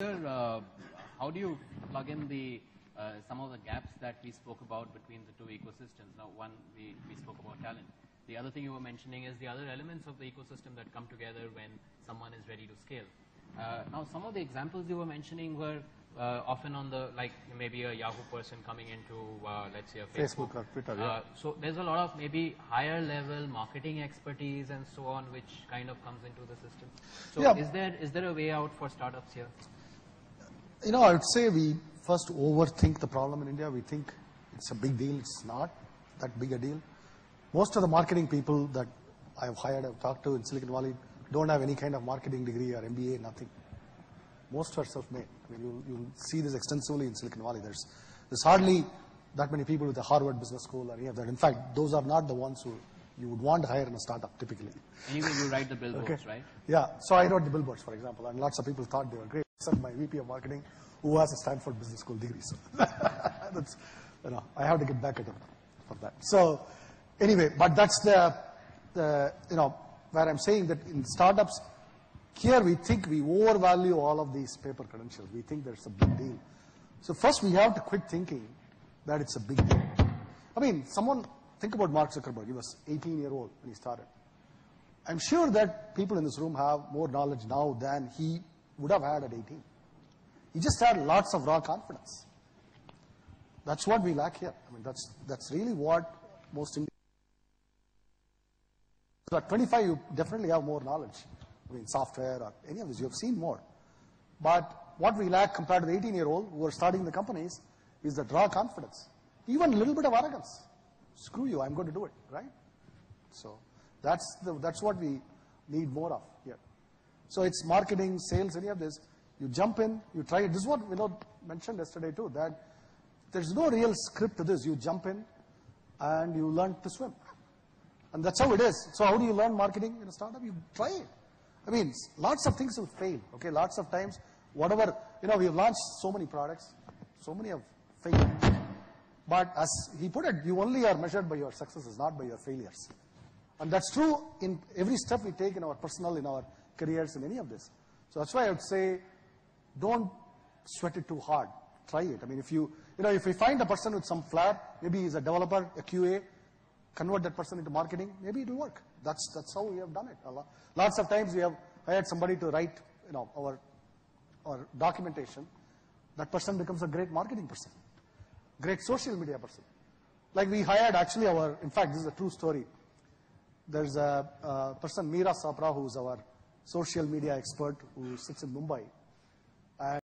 Sir, how do you plug in the some of the gaps that we spoke about between the two ecosystems? Now, one, we spoke about talent. The other thing you were mentioning is the other elements of the ecosystem that come together when someone is ready to scale. Now, some of the examples you were mentioning were often on the, like maybe a Yahoo person coming into, let's say, a Facebook or Twitter. Yeah. So there's a lot of maybe higher level marketing expertise and so on, which kind of comes into the system. So Yeah. is there a way out for startups here? I would say we first overthink the problem in India. We think it's a big deal. It's not that big a deal. Most of the marketing people that I've hired, I've talked to in Silicon Valley, don't have any kind of marketing degree or MBA, nothing. Most are self-made. I mean, you'll see this extensively in Silicon Valley. There's hardly that many people with a Harvard Business School or any of that. In fact, those are not the ones who you would want to hire in a startup, typically. Anyway, you write the billboards, Okay. right? Yeah. So I wrote the billboards, for example, and lots of people thought they were great, except my VP of marketing, who has a Stanford Business School degree. So that's, I have to get back at him for that. So anyway, but that's the where I'm saying that in startups, here we think we overvalue all of these paper credentials. We think there's a big deal. So first we have to quit thinking that it's a big deal. I mean, think about Mark Zuckerberg. He was 18-year-old when he started. I'm sure that people in this room have more knowledge now than he would have had at 18. He just had lots of raw confidence. That's what we lack here. I mean, that's really what most Indians. So at 25, you definitely have more knowledge. I mean, software or any of this, you have seen more. But what we lack compared to the 18-year-old who are starting the companies is that raw confidence. Even a little bit of arrogance. Screw you, I'm going to do it, right? So that's what we need more of here. So it's marketing, sales, any of this. You jump in, you try it. This is what Vinod mentioned yesterday too, that there's no real script to this. You jump in and you learn to swim. And that's how it is. So how do you learn marketing in a startup? You try it. I mean, lots of things will fail. Okay, lots of times, whatever, we have launched so many products, so many have failed. But as he put it, you only are measured by your successes, not by your failures. And that's true in every step we take in our personal, in our careers, in any of this. So that's why I would say, don't sweat it too hard. Try it. I mean, if you find a person with some flair, maybe he's a developer, a QA, convert that person into marketing, maybe it'll work. That's how we have done it. Lots of times we have hired somebody to write, our documentation. That person becomes a great marketing person, great social media person. Like we hired actually in fact, this is a true story. There's a person, Meera Sapra, who's our social media expert who sits in Mumbai.